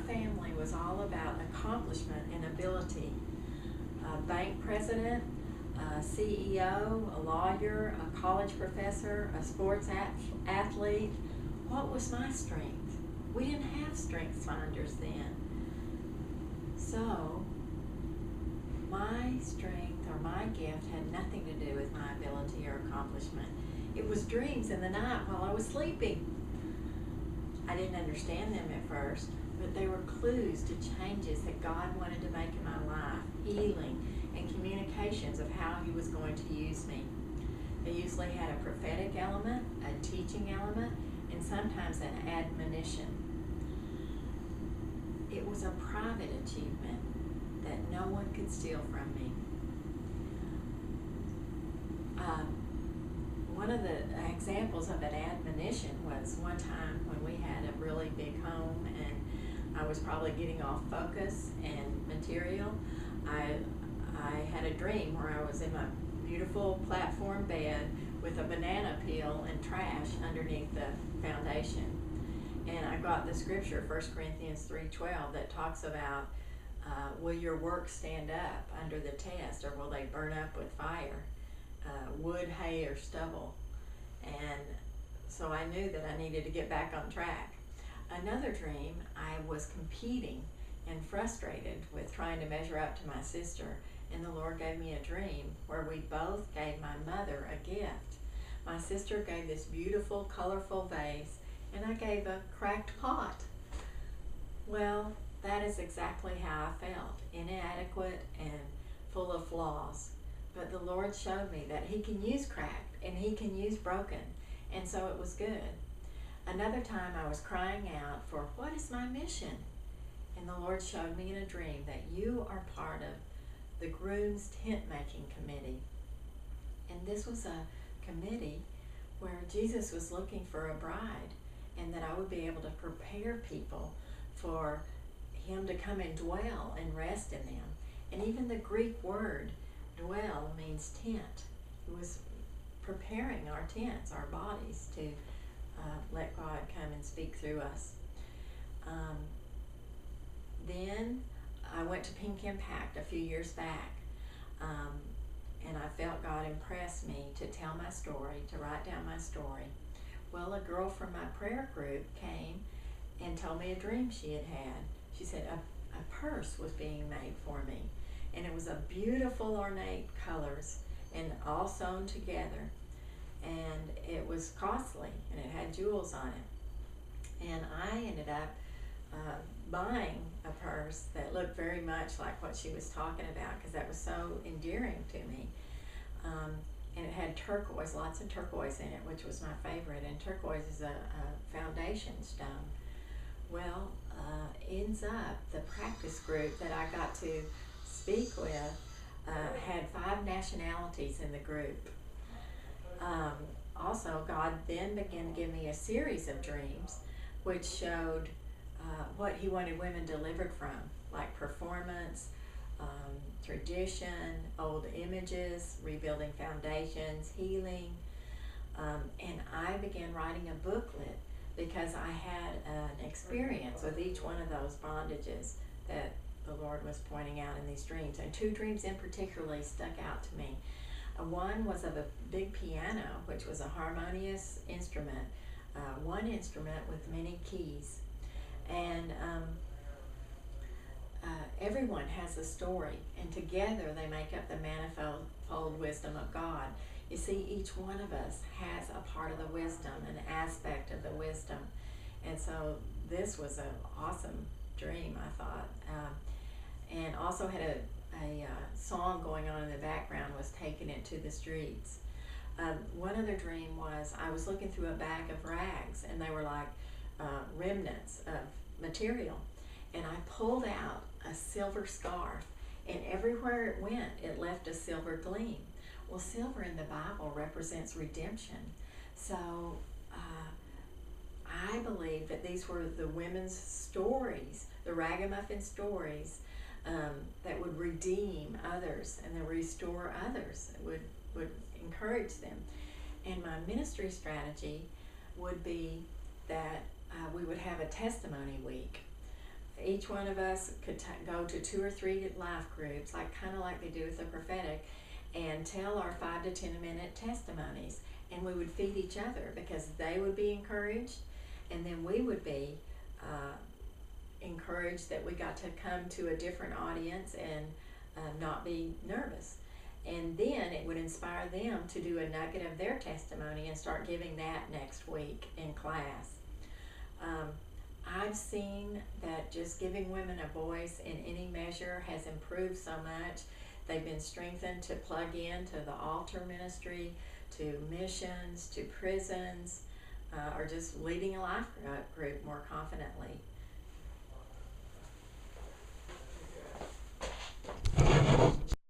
family was all about accomplishment and ability. A bank president, a CEO, a lawyer, a college professor, a sports athlete. What was my strength? We didn't have strengths finders then. So, my strength or my gift had nothing to do with my ability or accomplishment. It was dreams in the night while I was sleeping. I didn't understand them at first, but they were clues to changes that God wanted to make in my life, healing and communications of how He was going to use me. They usually had a prophetic element, a teaching element, and sometimes an admonition. It was a private achievement that no one could steal from me. One of the examples of an admonition was one time when we had a really big home and I was probably getting off focus and material. I had a dream where I was in my beautiful platform bed with a banana peel and trash underneath the foundation. And I got the scripture, 1 Corinthians 3:12, that talks about will your work stand up under the test, or will they burn up with fire? Wood, hay, or stubble. And so I knew that I needed to get back on track. Another dream, I was competing and frustrated with trying to measure up to my sister, and the Lord gave me a dream where we both gave my mother a gift. My sister gave this beautiful, colorful vase, and I gave a cracked pot. Well, that is exactly how I felt, inadequate and full of flaws. But the Lord showed me that He can use cracked and He can use broken, and so it was good. Another time I was crying out for, what is my mission? And the Lord showed me in a dream that you are part of the groom's tent making committee. And this was a committee where Jesus was looking for a bride, and that I would be able to prepare people for Him to come and dwell and rest in them. And even the Greek word dwell means tent. It was preparing our tents, our bodies, to let God come and speak through us. Then I went to Pink Impact a few years back, and I felt God impress me to tell my story, to write down my story. Well, a girl from my prayer group came and told me a dream she had had. She said a purse was being made for me, and it was a beautiful ornate colors and all sewn together, and it was costly, and it had jewels on it. And I ended up buying a purse that looked very much like what she was talking about, because that was so endearing to me. And it had turquoise, lots of turquoise in it, which was my favorite, and turquoise is a foundation stone. Well, ends up the practice group that I got to speak with had 5 nationalities in the group. Also, God then began to give me a series of dreams which showed what He wanted women delivered from, like performance, tradition, old images, rebuilding foundations, healing. And I began writing a booklet because I had an experience with each one of those bondages that the Lord was pointing out in these dreams. And 2 dreams in particularly stuck out to me. One was of a big piano, which was a harmonious instrument, one instrument with many keys. And everyone has a story, and together they make up the manifold wisdom of God. You see, each one of us has a part of the wisdom, an aspect of the wisdom. And so this was an awesome dream, I thought. And also had a song going on in the background, was taking it to the streets. One other dream was I was looking through a bag of rags, and they were like remnants of material. And I pulled out a silver scarf, and everywhere it went, it left a silver gleam. Well, silver in the Bible represents redemption. So I believe that these were the women's stories, the ragamuffin stories, that would redeem others and then restore others, would encourage them. And my ministry strategy would be that we would have a testimony week. each one of us could go to 2 or 3 life groups, kind of like they do with the prophetic, and tell our 5 to 10 minute testimonies. And we would feed each other because they would be encouraged, and then we would be encouraged that we got to come to a different audience and not be nervous. And then it would inspire them to do a nugget of their testimony and start giving that next week in class. I've seen that just giving women a voice in any measure has improved so much. They've been strengthened to plug into the altar ministry, to missions, to prisons, or just leading a life group more confidently.